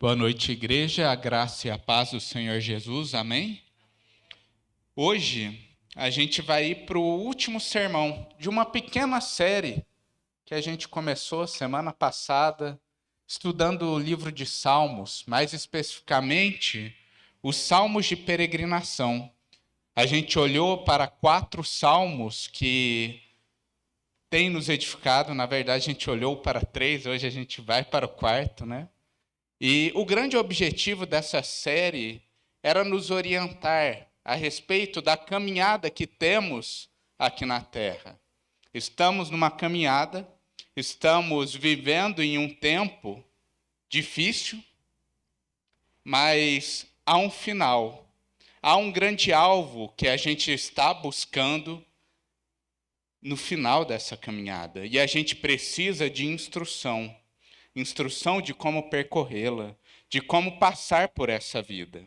Boa noite, igreja, a graça e a paz do Senhor Jesus, amém? Hoje, a gente vai ir para o último sermão de uma pequena série que a gente começou semana passada, estudando o livro de Salmos, mais especificamente, os Salmos de peregrinação. A gente olhou para 4 salmos que têm nos edificado, na verdade, a gente olhou para 3, hoje a gente vai para o 4, né? E o grande objetivo dessa série era nos orientar a respeito da caminhada que temos aqui na Terra. Estamos numa caminhada, estamos vivendo em um tempo difícil, mas há um final, há um grande alvo que a gente está buscando no final dessa caminhada. E a gente precisa de instrução de como percorrê-la, de como passar por essa vida.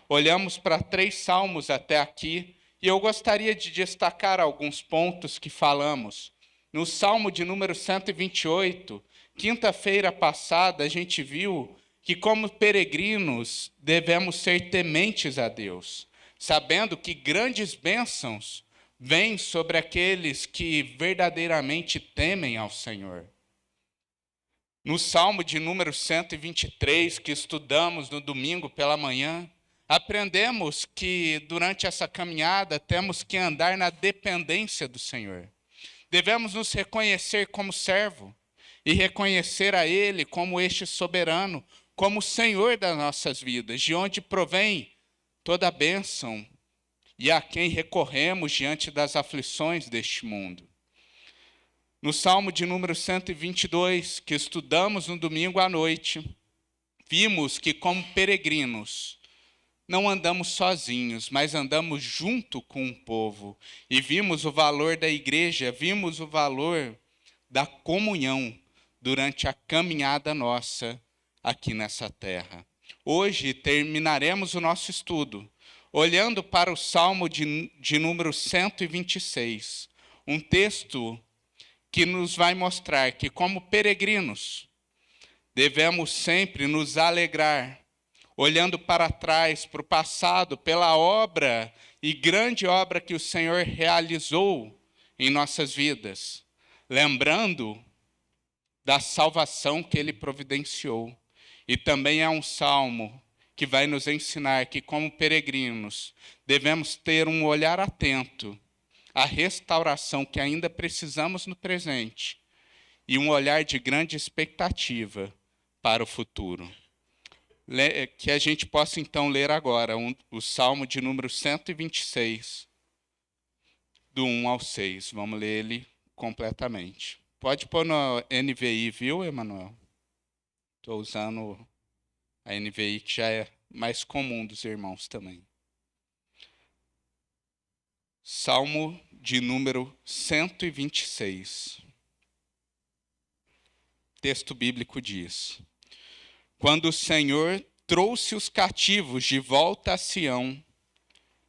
Olhamos para 3 salmos até aqui e eu gostaria de destacar alguns pontos que falamos. No salmo de número 128, quinta-feira passada, a gente viu que, como peregrinos, devemos ser tementes a Deus, sabendo que grandes bênçãos vêm sobre aqueles que verdadeiramente temem ao Senhor. No Salmo de número 123, que estudamos no domingo pela manhã, aprendemos que durante essa caminhada temos que andar na dependência do Senhor. Devemos nos reconhecer como servo e reconhecer a Ele como este soberano, como o Senhor das nossas vidas, de onde provém toda a bênção e a quem recorremos diante das aflições deste mundo. No Salmo de número 122, que estudamos no domingo à noite, vimos que, como peregrinos, não andamos sozinhos, mas andamos junto com o povo. E vimos o valor da igreja, vimos o valor da comunhão durante a caminhada nossa aqui nessa terra. Hoje terminaremos o nosso estudo olhando para o Salmo de número 126, um texto que nos vai mostrar que, como peregrinos, devemos sempre nos alegrar, olhando para trás, para o passado, pela obra e grande obra que o Senhor realizou em nossas vidas, lembrando da salvação que Ele providenciou. E também é um salmo que vai nos ensinar que, como peregrinos, devemos ter um olhar atento a restauração que ainda precisamos no presente e um olhar de grande expectativa para o futuro. Que a gente possa então ler agora o Salmo de número 126, do 1 ao 6. Vamos ler ele completamente. Pode pôr no NVI, viu, Emanuel? Estou usando a NVI, que já é mais comum dos irmãos também. Salmo de número 126. Texto bíblico diz: Quando o Senhor trouxe os cativos de volta a Sião,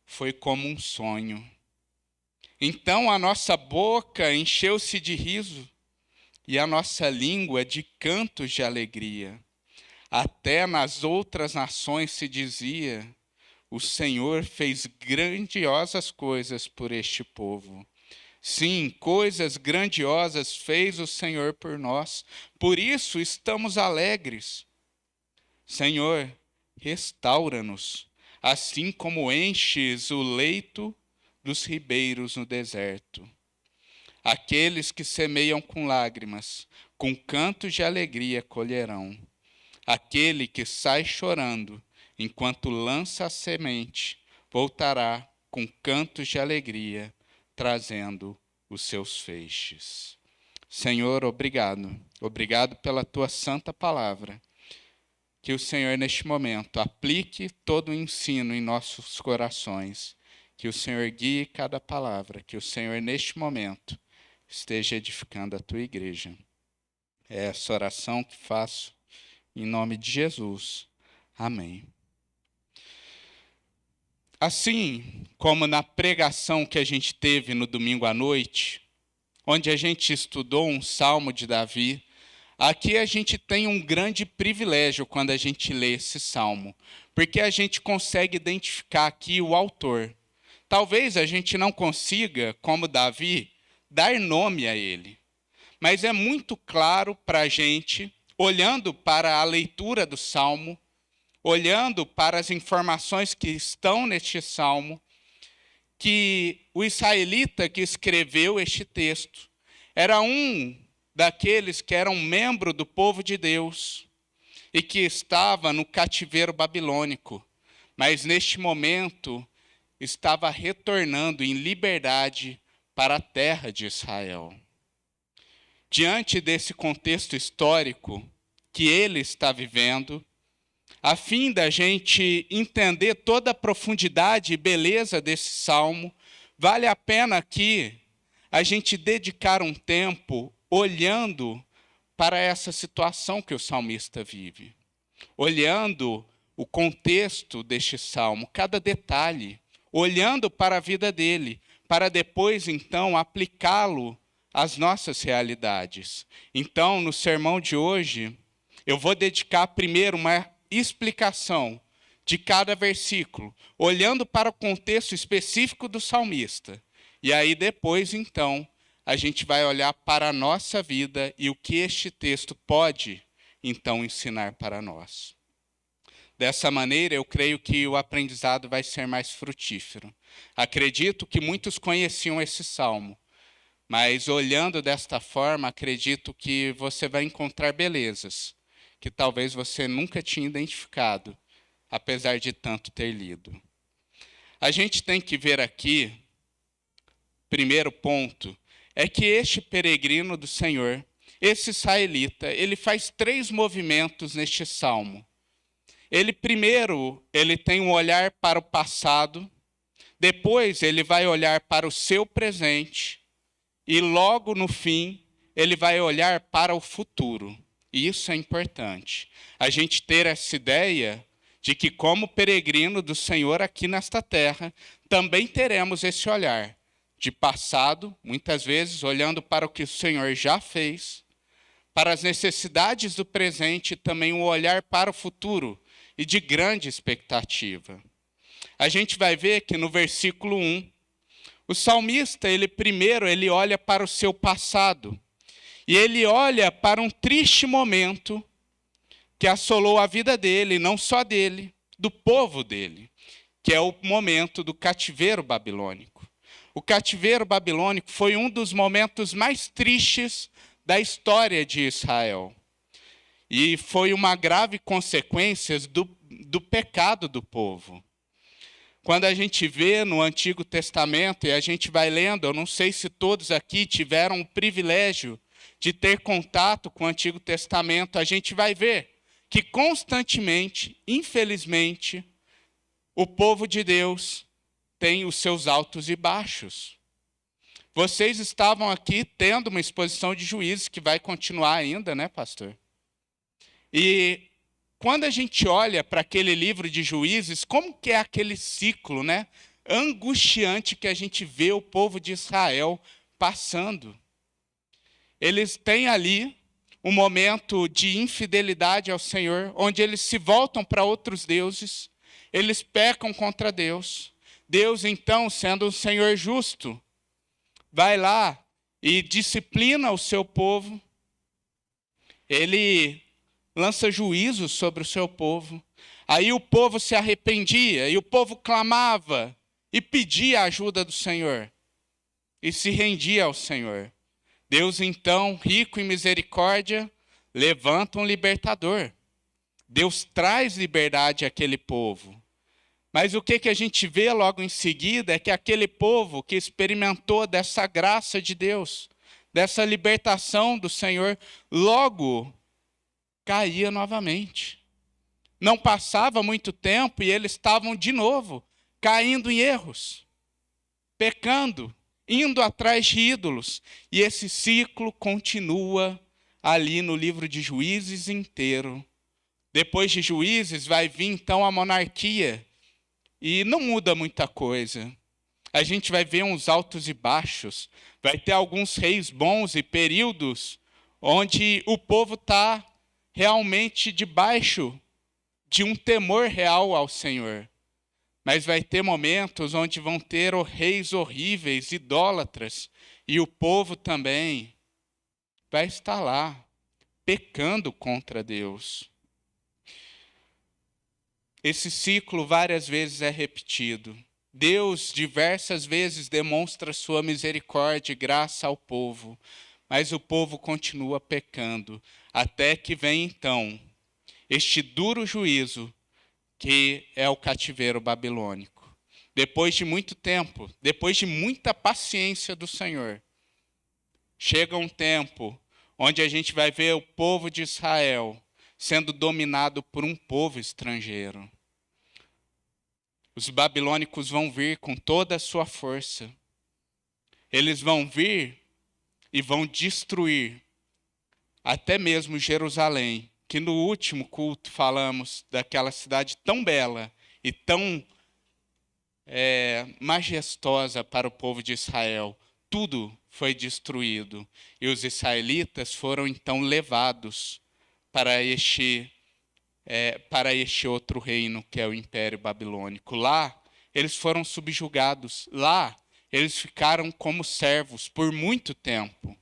foi como um sonho. Então a nossa boca encheu-se de riso e a nossa língua de cantos de alegria. Até nas outras nações se dizia: o Senhor fez grandiosas coisas por este povo. Sim, coisas grandiosas fez o Senhor por nós, por isso estamos alegres. Senhor, restaura-nos, assim como enches o leito dos ribeiros no deserto. Aqueles que semeiam com lágrimas, com cantos de alegria colherão. Aquele que sai chorando, enquanto lança a semente, voltará com cantos de alegria, trazendo os seus feixes. Senhor, obrigado. Obrigado pela tua santa palavra. Que o Senhor, neste momento, aplique todo o ensino em nossos corações. Que o Senhor guie cada palavra. Que o Senhor, neste momento, esteja edificando a tua igreja. É essa oração que faço em nome de Jesus. Amém. Assim como na pregação que a gente teve no domingo à noite, onde a gente estudou um salmo de Davi, Aqui a gente tem um grande privilégio quando a gente lê esse salmo, porque a gente consegue identificar aqui o autor. Talvez a gente não consiga, como Davi, dar nome a ele, mas é muito claro para a gente, olhando para a leitura do salmo, olhando para as informações que estão neste salmo, que o israelita que escreveu este texto era um daqueles que eram membro do povo de Deus e que estava no cativeiro babilônico, mas neste momento estava retornando em liberdade para a terra de Israel. Diante desse contexto histórico que ele está vivendo, a fim da gente entender toda a profundidade e beleza desse salmo, vale a pena aqui a gente dedicar um tempo olhando para essa situação que o salmista vive, olhando o contexto deste salmo, cada detalhe, olhando para a vida dele, para depois, então, aplicá-lo às nossas realidades. Então, no sermão de hoje, eu vou dedicar primeiro uma explicação de cada versículo, olhando para o contexto específico do salmista. E aí depois, então, a gente vai olhar para a nossa vida e o que este texto pode, então, ensinar para nós. Dessa maneira, eu creio que o aprendizado vai ser mais frutífero. Acredito que muitos conheciam esse salmo, mas olhando desta forma, acredito que você vai encontrar belezas que talvez você nunca tinha identificado, apesar de tanto ter lido. A gente tem que ver aqui, primeiro ponto, é que este peregrino do Senhor, esse israelita, ele faz 3 movimentos neste salmo. Ele tem um olhar para o passado, depois ele vai olhar para o seu presente, e logo no fim, ele vai olhar para o futuro. E isso é importante. A gente ter essa ideia de que, como peregrino do Senhor aqui nesta terra, também teremos esse olhar de passado, muitas vezes olhando para o que o Senhor já fez, para as necessidades do presente e também um olhar para o futuro e de grande expectativa. A gente vai ver que no versículo 1, o salmista, ele olha para o seu passado. E ele olha para um triste momento que assolou a vida dele, não só dele, do povo dele, que é o momento do cativeiro babilônico. O cativeiro babilônico foi um dos momentos mais tristes da história de Israel. E foi uma grave consequência do pecado do povo. Quando a gente vê no Antigo Testamento, e a gente vai lendo, eu não sei se todos aqui tiveram o privilégio de ter contato com o Antigo Testamento, a gente vai ver que constantemente, infelizmente, o povo de Deus tem os seus altos e baixos. Vocês estavam aqui tendo uma exposição de Juízes, que vai continuar ainda, né, pastor? E quando a gente olha para aquele livro de Juízes, como que é aquele ciclo, né, angustiante que a gente vê o povo de Israel passando? Eles têm ali um momento de infidelidade ao Senhor, onde eles se voltam para outros deuses, eles pecam contra Deus. Deus, então, sendo um Senhor justo, vai lá e disciplina o seu povo. Ele lança juízo sobre o seu povo. Aí o povo se arrependia, e o povo clamava e pedia a ajuda do Senhor, e se rendia ao Senhor. Deus, então, rico em misericórdia, levanta um libertador. Deus traz liberdade àquele povo. Mas o que a gente vê logo em seguida é que aquele povo que experimentou dessa graça de Deus, dessa libertação do Senhor, logo caía novamente. Não passava muito tempo e eles estavam de novo caindo em erros, pecando, indo atrás de ídolos. E esse ciclo continua ali no livro de Juízes inteiro. Depois de Juízes vai vir então a monarquia. E não muda muita coisa. A gente vai ver uns altos e baixos. Vai ter alguns reis bons e períodos onde o povo está realmente debaixo de um temor real ao Senhor. Mas vai ter momentos onde vão ter reis horríveis, idólatras, e o povo também vai estar lá, pecando contra Deus. Esse ciclo várias vezes é repetido. Deus diversas vezes demonstra sua misericórdia e graça ao povo, mas o povo continua pecando, até que vem então este duro juízo, que é o cativeiro babilônico. Depois de muito tempo, depois de muita paciência do Senhor, chega um tempo onde a gente vai ver o povo de Israel sendo dominado por um povo estrangeiro. Os babilônicos vão vir com toda a sua força. Eles vão vir e vão destruir até mesmo Jerusalém, que no último culto falamos daquela cidade tão bela e tão majestosa para o povo de Israel. Tudo foi destruído. E os israelitas foram então levados para este outro reino, que é o Império Babilônico. Lá, eles foram subjugados. Lá, eles ficaram como servos por muito tempo.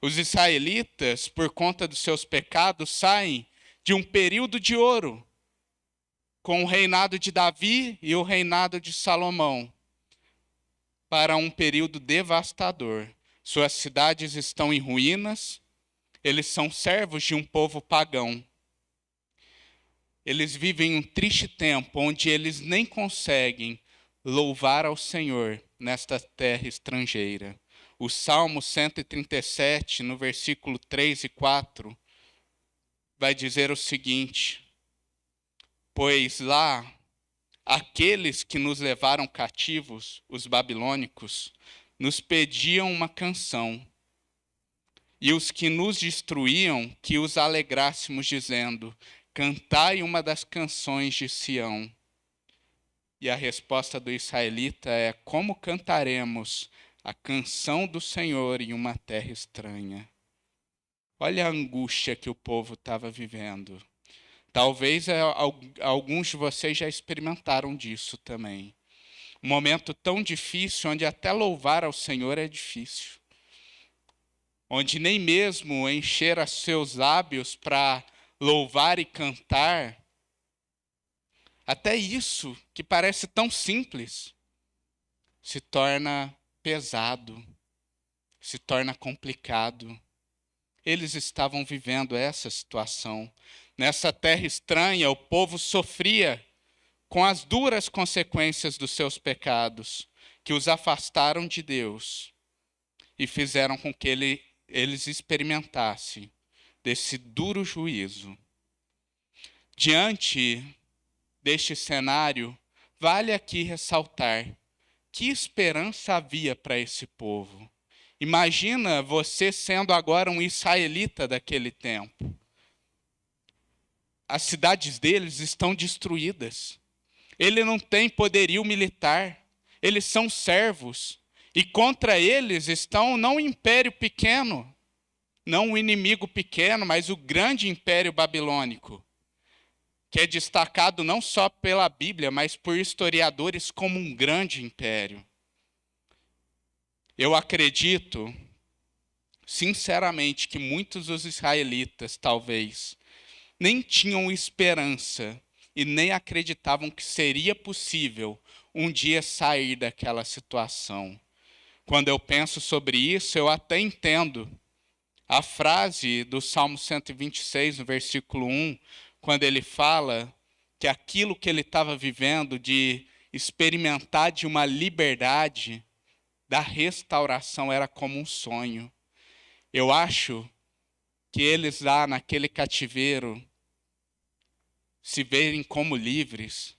Os israelitas, por conta dos seus pecados, saem de um período de ouro, com o reinado de Davi e o reinado de Salomão, para um período devastador. Suas cidades estão em ruínas, eles são servos de um povo pagão. Eles vivem um triste tempo, onde eles nem conseguem louvar ao Senhor nesta terra estrangeira. O Salmo 137, no versículo 3 e 4, vai dizer o seguinte: pois lá, aqueles que nos levaram cativos, os babilônicos, nos pediam uma canção, e os que nos destruíam, que os alegrássemos, dizendo: cantai uma das canções de Sião. E a resposta do israelita é: como cantaremos a canção do Senhor em uma terra estranha? Olha a angústia que o povo estava vivendo. Talvez alguns de vocês já experimentaram disso também. Um momento tão difícil, onde até louvar ao Senhor é difícil. Onde nem mesmo encher os seus lábios para louvar e cantar, até isso, que parece tão simples, se torna pesado, se torna complicado. Eles estavam vivendo essa situação. Nessa terra estranha, o povo sofria com as duras consequências dos seus pecados, que os afastaram de Deus e fizeram com que eles experimentassem desse duro juízo. Diante deste cenário, vale aqui ressaltar que esperança havia para esse povo. Imagina você sendo agora um israelita daquele tempo. As cidades deles estão destruídas. Ele não tem poderio militar. Eles são servos. E contra eles estão não um império pequeno, não um inimigo pequeno, mas o grande império babilônico, que é destacado não só pela Bíblia, mas por historiadores como um grande império. Eu acredito, sinceramente, que muitos dos israelitas, talvez, nem tinham esperança e nem acreditavam que seria possível um dia sair daquela situação. Quando eu penso sobre isso, eu até entendo a frase do Salmo 126, no versículo 1, quando ele fala que aquilo que ele estava vivendo de experimentar de uma liberdade, da restauração, era como um sonho. Eu acho que eles lá naquele cativeiro se verem como livres.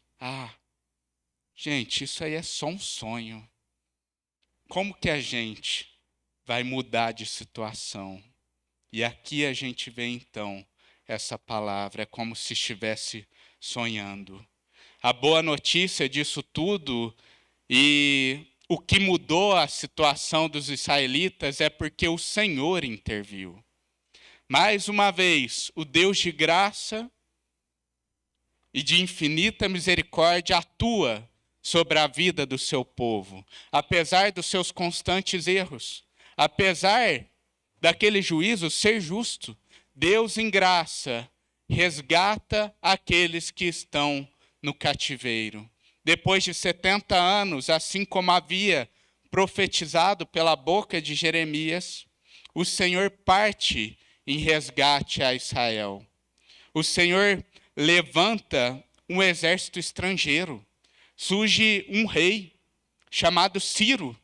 Gente, isso aí é só um sonho. Como que a gente vai mudar de situação? E aqui a gente vê então essa palavra, é como se estivesse sonhando. A boa notícia disso tudo, e o que mudou a situação dos israelitas, é porque o Senhor interviu. Mais uma vez, o Deus de graça e de infinita misericórdia atua sobre a vida do seu povo, apesar dos seus constantes erros, apesar daquele juízo ser justo. Deus, em graça, resgata aqueles que estão no cativeiro. Depois de 70 anos, assim como havia profetizado pela boca de Jeremias, o Senhor parte em resgate a Israel. O Senhor levanta um exército estrangeiro. Surge um rei chamado Ciro,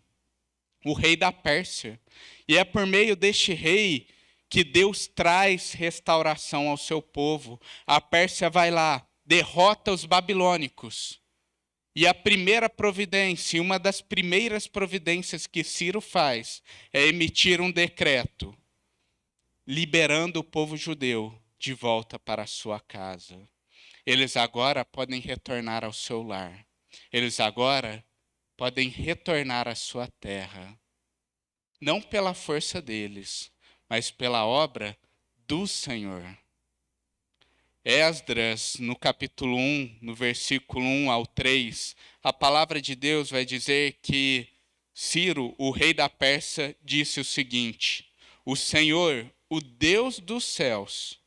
o rei da Pérsia. E é por meio deste rei que Deus traz restauração ao seu povo. A Pérsia vai lá, derrota os babilônicos. E a primeira providência, uma das primeiras providências que Ciro faz, é emitir um decreto, liberando o povo judeu de volta para a sua casa. Eles agora podem retornar ao seu lar. Eles agora podem retornar à sua terra. Não pela força deles, mas pela obra do Senhor. Esdras, no capítulo 1, no versículo 1 ao 3, a palavra de Deus vai dizer que Ciro, o rei da Pérsia, disse o seguinte: o Senhor, o Deus dos céus,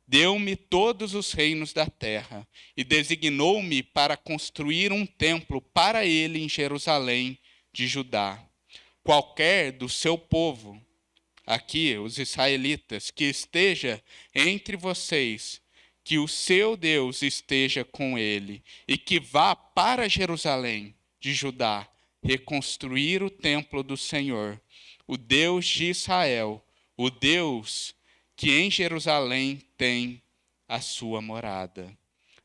deu-me todos os reinos da terra e designou-me para construir um templo para ele em Jerusalém de Judá. Qualquer do seu povo, aqui os israelitas, que esteja entre vocês, que o seu Deus esteja com ele e que vá para Jerusalém de Judá reconstruir o templo do Senhor, o Deus de Israel, o Deus que em Jerusalém tem a sua morada.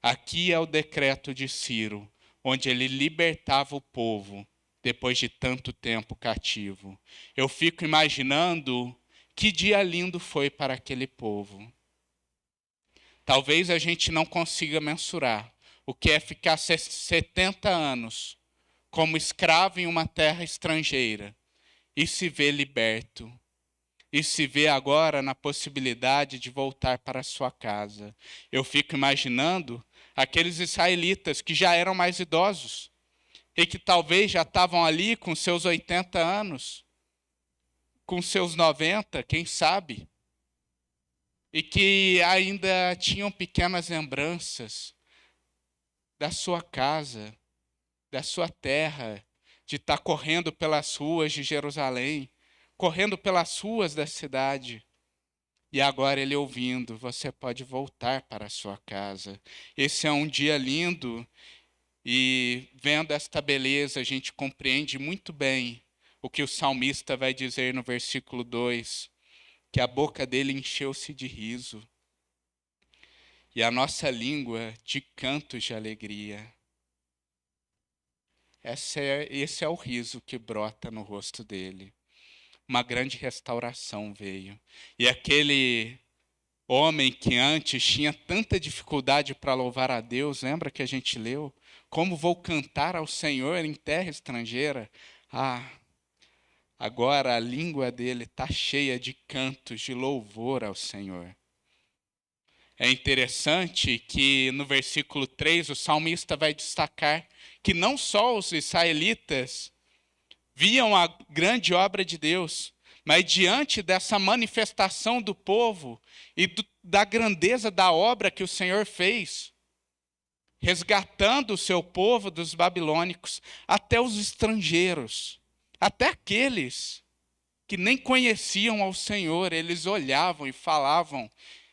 Aqui é o decreto de Ciro, onde ele libertava o povo depois de tanto tempo cativo. Eu fico imaginando que dia lindo foi para aquele povo. Talvez a gente não consiga mensurar o que é ficar 70 anos como escravo em uma terra estrangeira e se ver liberto. E se vê agora na possibilidade de voltar para sua casa. Eu fico imaginando aqueles israelitas que já eram mais idosos e que talvez já estavam ali com seus 80 anos, com seus 90, quem sabe, e que ainda tinham pequenas lembranças da sua casa, da sua terra, de estar correndo pelas ruas de Jerusalém, correndo pelas ruas da cidade. E agora ele ouvindo, você pode voltar para a sua casa. Esse é um dia lindo e vendo esta beleza a gente compreende muito bem o que o salmista vai dizer no versículo 2, que a boca dele encheu-se de riso e a nossa língua de cantos de alegria. Esse é o riso que brota no rosto dele. Uma grande restauração veio. E aquele homem que antes tinha tanta dificuldade para louvar a Deus, lembra que a gente leu? Como vou cantar ao Senhor em terra estrangeira? Agora a língua dele está cheia de cantos de louvor ao Senhor. É interessante que no versículo 3 o salmista vai destacar que não só os israelitas viam a grande obra de Deus, mas diante dessa manifestação do povo e da grandeza da obra que o Senhor fez, resgatando o seu povo dos babilônicos, até os estrangeiros, até aqueles que nem conheciam ao Senhor, eles olhavam e falavam.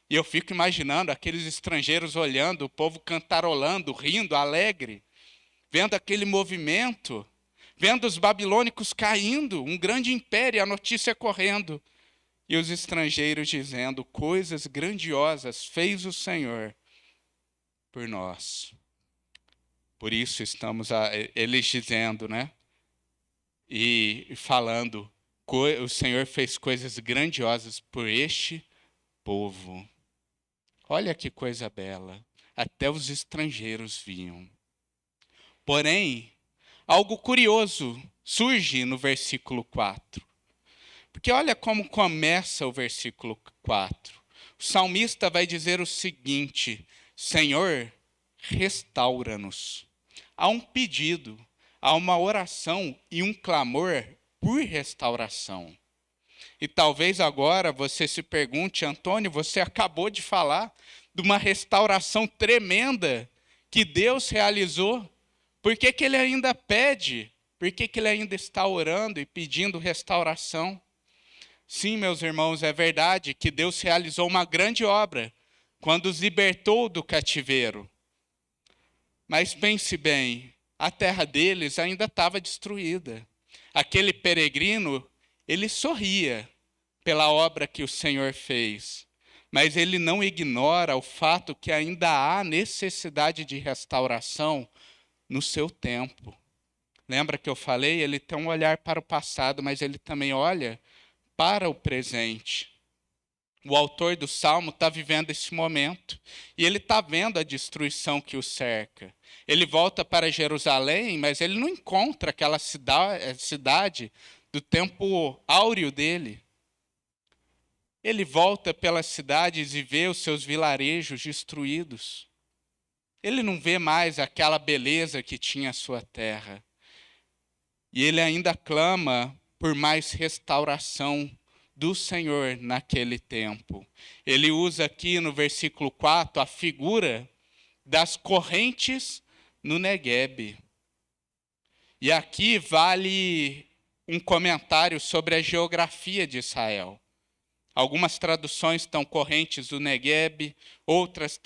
E eu fico imaginando aqueles estrangeiros olhando, o povo cantarolando, rindo, alegre, vendo aquele movimento, vendo os babilônicos caindo, um grande império, a notícia correndo. E os estrangeiros dizendo, coisas grandiosas fez o Senhor por nós. Por isso estamos, eles dizendo, né? E falando, o Senhor fez coisas grandiosas por este povo. Olha que coisa bela. Até os estrangeiros viam. Porém, algo curioso surge no versículo 4. Porque olha como começa o versículo 4. O salmista vai dizer o seguinte: Senhor, restaura-nos. Há um pedido, há uma oração e um clamor por restauração. E talvez agora você se pergunte, Antônio, você acabou de falar de uma restauração tremenda que Deus realizou. Por que ele ainda pede? Por que ele ainda está orando e pedindo restauração? Sim, meus irmãos, é verdade que Deus realizou uma grande obra quando os libertou do cativeiro. Mas pense bem, a terra deles ainda estava destruída. Aquele peregrino, ele sorria pela obra que o Senhor fez, mas ele não ignora o fato que ainda há necessidade de restauração no seu tempo. Lembra que eu falei? Ele tem um olhar para o passado, mas ele também olha para o presente. O autor do Salmo está vivendo esse momento e ele está vendo a destruição que o cerca. Ele volta para Jerusalém, mas ele não encontra aquela cidade do tempo áureo dele. Ele volta pelas cidades e vê os seus vilarejos destruídos. Ele não vê mais aquela beleza que tinha a sua terra. E ele ainda clama por mais restauração do Senhor naquele tempo. Ele usa aqui no versículo 4 a figura das correntes no Neguebe. E aqui vale um comentário sobre a geografia de Israel. Algumas traduções estão correntes do Neguebe, outras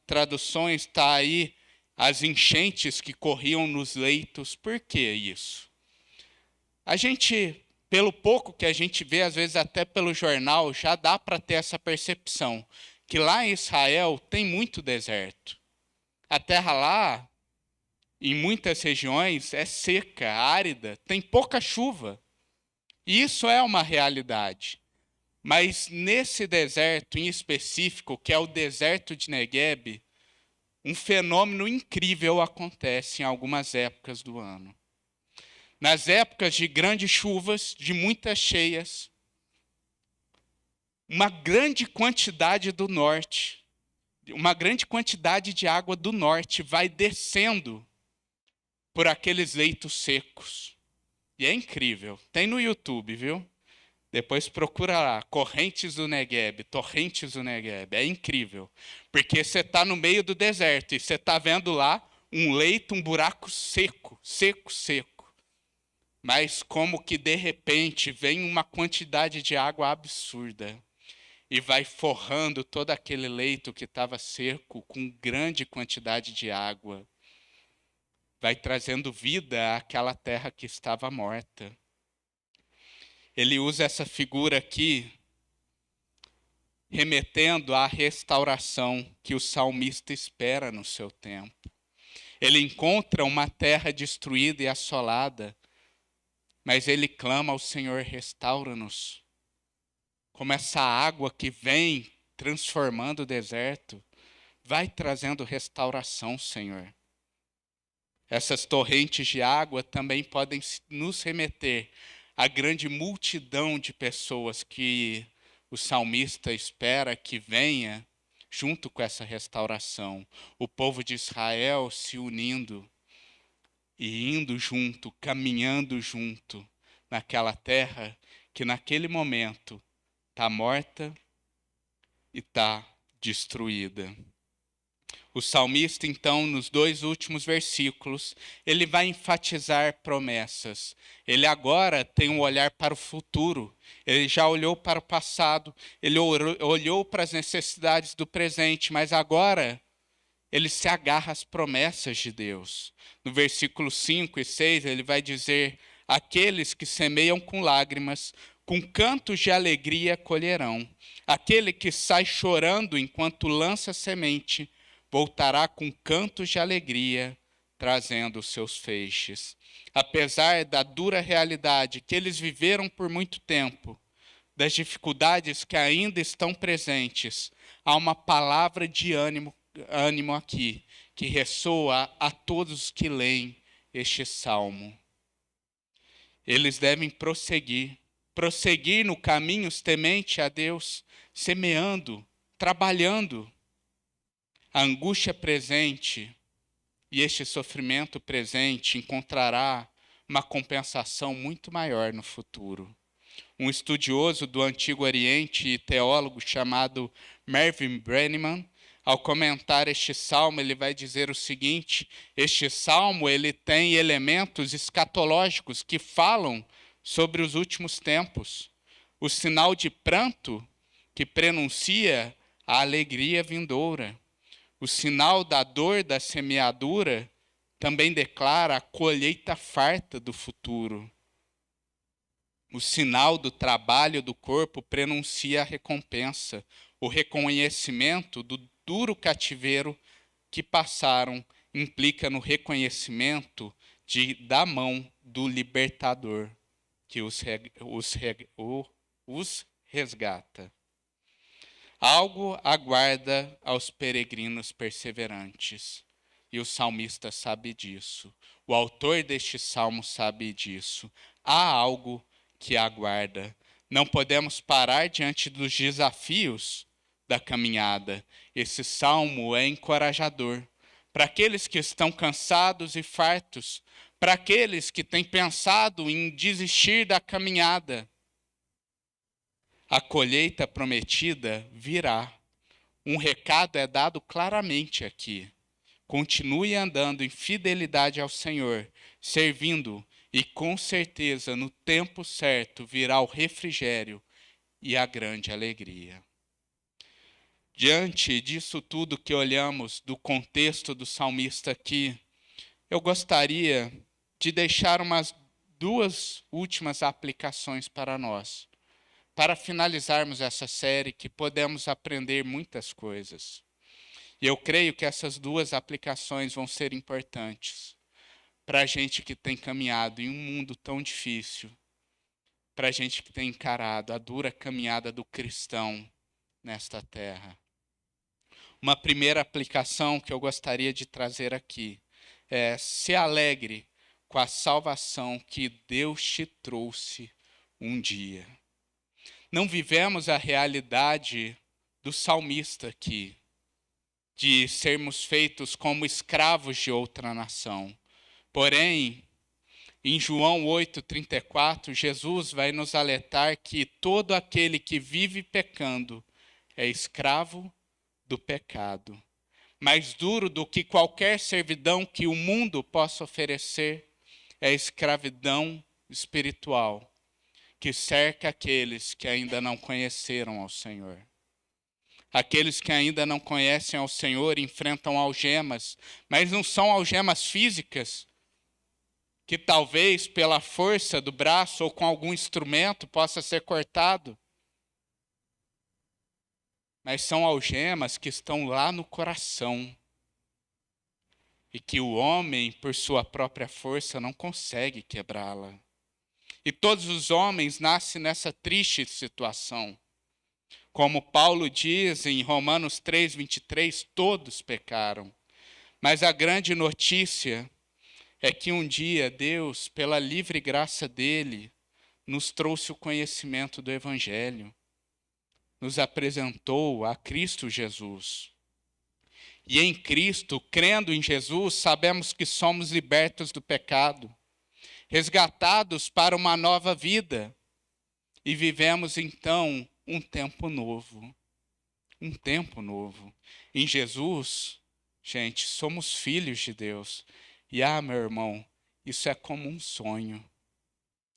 traduções está aí as enchentes que corriam nos leitos. Por que isso? A gente, pelo pouco que a gente vê, às vezes até pelo jornal, já dá para ter essa percepção que lá em Israel tem muito deserto. A terra lá, em muitas regiões, é seca, árida, tem pouca chuva. E isso é uma realidade. Mas nesse deserto em específico, que é o deserto de Neguebe, um fenômeno incrível acontece em algumas épocas do ano. Nas épocas de grandes chuvas, de muitas cheias, uma grande quantidade do norte, uma grande quantidade de água do norte vai descendo por aqueles leitos secos. E é incrível. Tem no YouTube, viu? Depois procura lá, correntes do Neguebe, torrentes do Neguebe. É incrível. Porque você está no meio do deserto e você está vendo lá um leito, um buraco seco, seco, seco. Mas como que de repente vem uma quantidade de água absurda e vai forrando todo aquele leito que estava seco com grande quantidade de água. Vai trazendo vida àquela terra que estava morta. Ele usa essa figura aqui, remetendo à restauração que o salmista espera no seu tempo. Ele encontra uma terra destruída e assolada, mas ele clama ao Senhor: restaura-nos. Como essa água que vem transformando o deserto, vai trazendo restauração, Senhor. Essas torrentes de água também podem nos remeter à grande multidão de pessoas que o salmista espera que venha junto com essa restauração. O povo de Israel se unindo e indo junto, caminhando junto naquela terra que naquele momento está morta e está destruída. O salmista, então, nos 2 últimos versículos, ele vai enfatizar promessas. Ele agora tem um olhar para o futuro. Ele já olhou para o passado, ele olhou para as necessidades do presente, mas agora ele se agarra às promessas de Deus. No versículo 5 e 6, ele vai dizer: aqueles que semeiam com lágrimas, com cantos de alegria colherão. Aquele que sai chorando enquanto lança semente, voltará com cantos de alegria, trazendo os seus feixes. Apesar da dura realidade que eles viveram por muito tempo, das dificuldades que ainda estão presentes, há uma palavra de ânimo aqui, que ressoa a todos que leem este salmo. Eles devem prosseguir, prosseguir no caminho temente a Deus, semeando, trabalhando. A angústia presente e este sofrimento presente encontrará uma compensação muito maior no futuro. Um estudioso do Antigo Oriente e teólogo chamado Mervyn Brenneman, ao comentar este salmo, ele vai dizer o seguinte: este salmo ele tem elementos escatológicos que falam sobre os últimos tempos. O sinal de pranto que prenuncia a alegria vindoura. O sinal da dor da semeadura também declara a colheita farta do futuro. O sinal do trabalho do corpo prenuncia a recompensa, o reconhecimento do duro cativeiro que passaram implica no reconhecimento da mão do libertador que os resgata. Algo aguarda aos peregrinos perseverantes, e o salmista sabe disso. O autor deste salmo sabe disso. Há algo que aguarda. Não podemos parar diante dos desafios da caminhada. Esse salmo é encorajador para aqueles que estão cansados e fartos, para aqueles que têm pensado em desistir da caminhada. A colheita prometida virá. Um recado é dado claramente aqui. Continue andando em fidelidade ao Senhor, servindo, e com certeza no tempo certo virá o refrigério e a grande alegria. Diante disso tudo que olhamos do contexto do salmista aqui, eu gostaria de deixar umas duas últimas aplicações para nós, para finalizarmos essa série que podemos aprender muitas coisas. E eu creio que essas duas aplicações vão ser importantes para a gente que tem caminhado em um mundo tão difícil, para a gente que tem encarado a dura caminhada do cristão nesta terra. Uma primeira aplicação que eu gostaria de trazer aqui é: se alegre com a salvação que Deus te trouxe um dia. Não vivemos a realidade do salmista aqui, de sermos feitos como escravos de outra nação. Porém, em João 8,34, Jesus vai nos alertar que todo aquele que vive pecando é escravo do pecado. Mais duro do que qualquer servidão que o mundo possa oferecer é a escravidão espiritual, que cerca aqueles que ainda não conheceram ao Senhor. Aqueles que ainda não conhecem ao Senhor enfrentam algemas, mas não são algemas físicas, que talvez pela força do braço ou com algum instrumento possa ser cortado. Mas são algemas que estão lá no coração e que o homem, por sua própria força, não consegue quebrá-la. E todos os homens nascem nessa triste situação. Como Paulo diz em Romanos 3,23, todos pecaram. Mas a grande notícia é que um dia Deus, pela livre graça dele, nos trouxe o conhecimento do Evangelho. Nos apresentou a Cristo Jesus. E em Cristo, crendo em Jesus, sabemos que somos libertos do pecado, resgatados para uma nova vida, e vivemos então um tempo novo. Um tempo novo. Em Jesus, gente, somos filhos de Deus. E meu irmão, isso é como um sonho.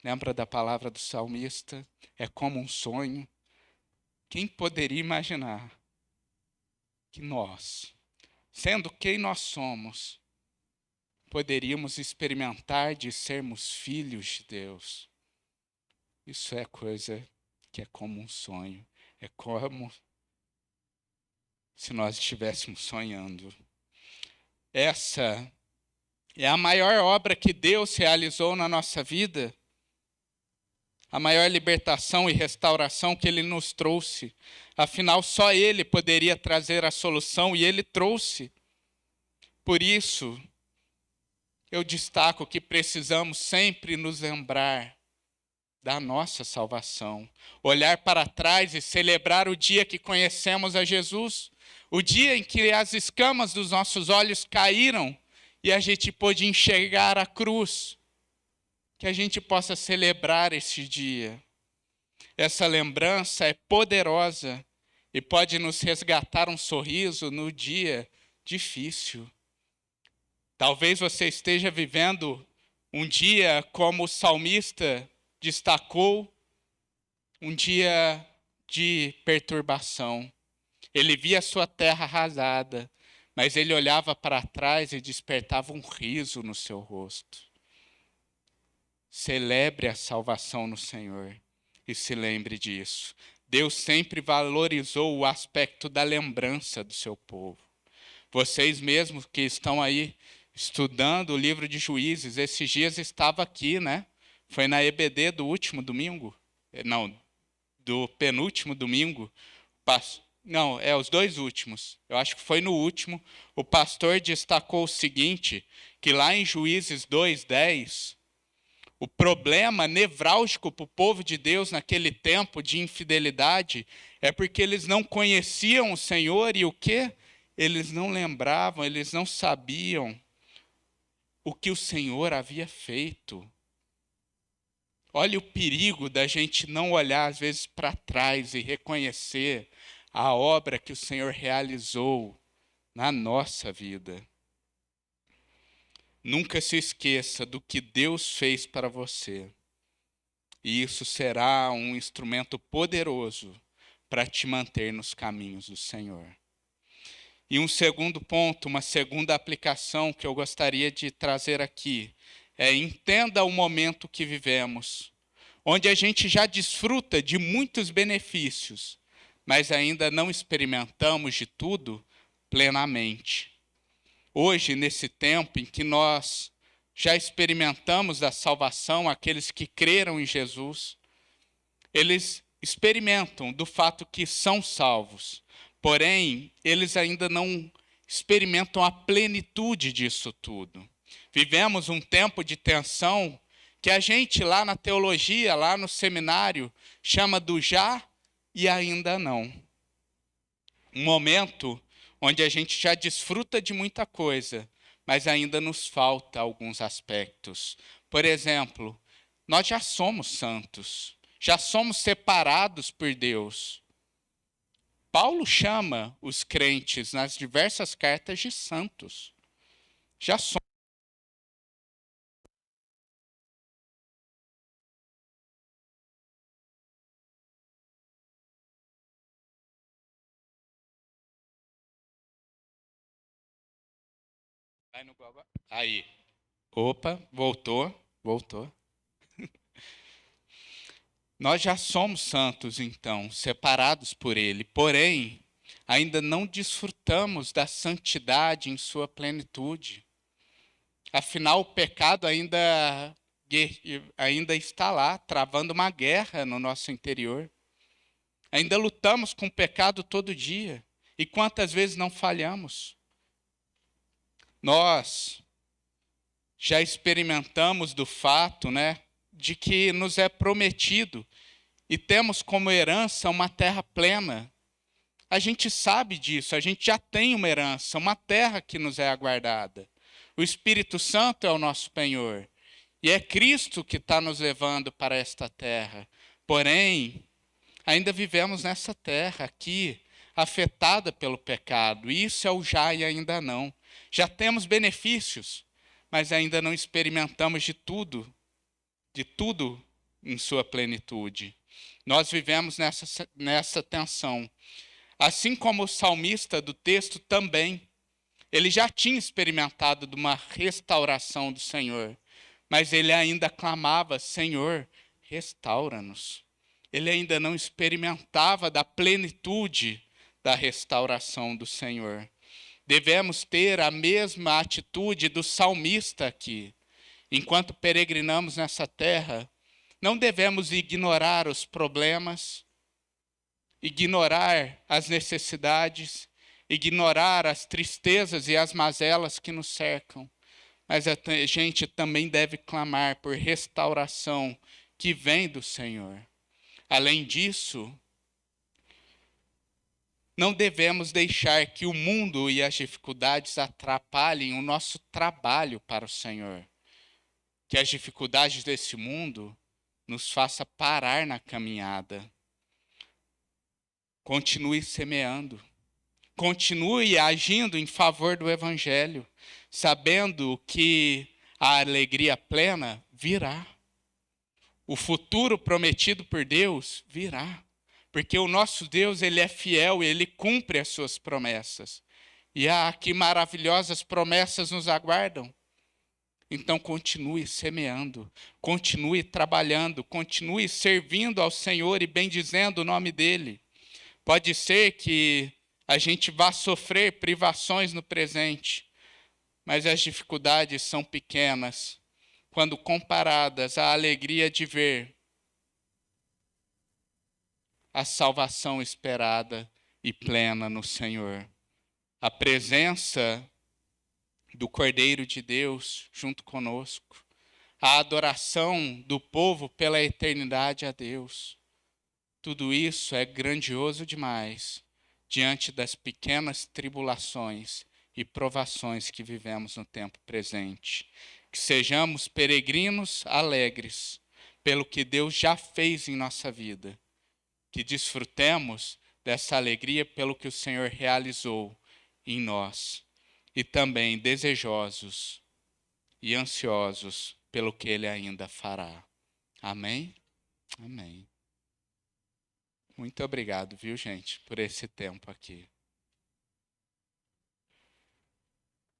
Lembra da palavra do salmista? É como um sonho. Quem poderia imaginar que nós, sendo quem nós somos, poderíamos experimentar de sermos filhos de Deus? Isso é coisa que é como um sonho. É como se nós estivéssemos sonhando. Essa é a maior obra que Deus realizou na nossa vida. A maior libertação e restauração que Ele nos trouxe. Afinal, só Ele poderia trazer a solução e Ele trouxe. Por isso, eu destaco que precisamos sempre nos lembrar da nossa salvação. Olhar para trás e celebrar o dia que conhecemos a Jesus, o dia em que as escamas dos nossos olhos caíram e a gente pôde enxergar a cruz. Que a gente possa celebrar esse dia. Essa lembrança é poderosa e pode nos resgatar um sorriso no dia difícil. Talvez você esteja vivendo um dia como o salmista destacou, um dia de perturbação. Ele via a sua terra arrasada, mas ele olhava para trás e despertava um riso no seu rosto. Celebre a salvação no Senhor e se lembre disso. Deus sempre valorizou o aspecto da lembrança do seu povo. Vocês mesmos que estão aí estudando o livro de Juízes, esses dias estava aqui, né? Foi na EBD do último domingo? Não, do penúltimo domingo. Não, os dois últimos. Eu acho que foi no último. O pastor destacou o seguinte, que lá em Juízes 2:10, o problema nevrálgico para o povo de Deus naquele tempo de infidelidade é porque eles não conheciam o Senhor e o quê? Eles não lembravam, eles não sabiam o que o Senhor havia feito. Olha o perigo da gente não olhar às vezes para trás e reconhecer a obra que o Senhor realizou na nossa vida. Nunca se esqueça do que Deus fez para você. E isso será um instrumento poderoso para te manter nos caminhos do Senhor. E um segundo ponto, uma segunda aplicação que eu gostaria de trazer aqui, é entenda o momento que vivemos, onde a gente já desfruta de muitos benefícios, mas ainda não experimentamos de tudo plenamente. Hoje, nesse tempo em que nós já experimentamos da salvação, aqueles que creram em Jesus, eles experimentam do fato que são salvos, porém, eles ainda não experimentam a plenitude disso tudo. Vivemos um tempo de tensão que a gente lá na teologia, lá no seminário, chama do já e ainda não. Um momento onde a gente já desfruta de muita coisa, mas ainda nos falta alguns aspectos. Por exemplo, nós já somos santos, já somos separados por Deus. Paulo chama os crentes nas diversas cartas de santos. Já somos. Aí. Opa, voltou. Nós já somos santos, então, separados por Ele, porém, ainda não desfrutamos da santidade em sua plenitude. Afinal, o pecado ainda está lá, travando uma guerra no nosso interior. Ainda lutamos com o pecado todo dia. E quantas vezes não falhamos? Nós já experimentamos do fato, de que nos é prometido e temos como herança uma terra plena. A gente sabe disso, a gente já tem uma herança, uma terra que nos é aguardada. O Espírito Santo é o nosso penhor e é Cristo que está nos levando para esta terra. Porém, ainda vivemos nessa terra aqui, afetada pelo pecado. Isso é o já e ainda não. Já temos benefícios, mas ainda não experimentamos de tudo em sua plenitude. Nós vivemos nessa tensão. Assim como o salmista do texto também, ele já tinha experimentado de uma restauração do Senhor, mas ele ainda clamava, Senhor, restaura-nos. Ele ainda não experimentava da plenitude da restauração do Senhor. Devemos ter a mesma atitude do salmista aqui. Enquanto peregrinamos nessa terra, não devemos ignorar os problemas, ignorar as necessidades, ignorar as tristezas e as mazelas que nos cercam. Mas a gente também deve clamar por restauração que vem do Senhor. Além disso, não devemos deixar que o mundo e as dificuldades atrapalhem o nosso trabalho para o Senhor. Que as dificuldades desse mundo nos faça parar na caminhada. Continue semeando. Continue agindo em favor do Evangelho, sabendo que a alegria plena virá. O futuro prometido por Deus virá. Porque o nosso Deus, ele é fiel e ele cumpre as suas promessas. E que maravilhosas promessas nos aguardam. Então continue semeando, continue trabalhando, continue servindo ao Senhor e bendizendo o nome dele. Pode ser que a gente vá sofrer privações no presente, mas as dificuldades são pequenas quando comparadas à alegria de ver a salvação esperada e plena no Senhor. A presença do Cordeiro de Deus junto conosco. A adoração do povo pela eternidade a Deus. Tudo isso é grandioso demais diante das pequenas tribulações e provações que vivemos no tempo presente. Que sejamos peregrinos alegres pelo que Deus já fez em nossa vida. Que desfrutemos dessa alegria pelo que o Senhor realizou em nós. E também desejosos e ansiosos pelo que Ele ainda fará. Amém? Amém. Muito obrigado, viu, gente, por esse tempo aqui.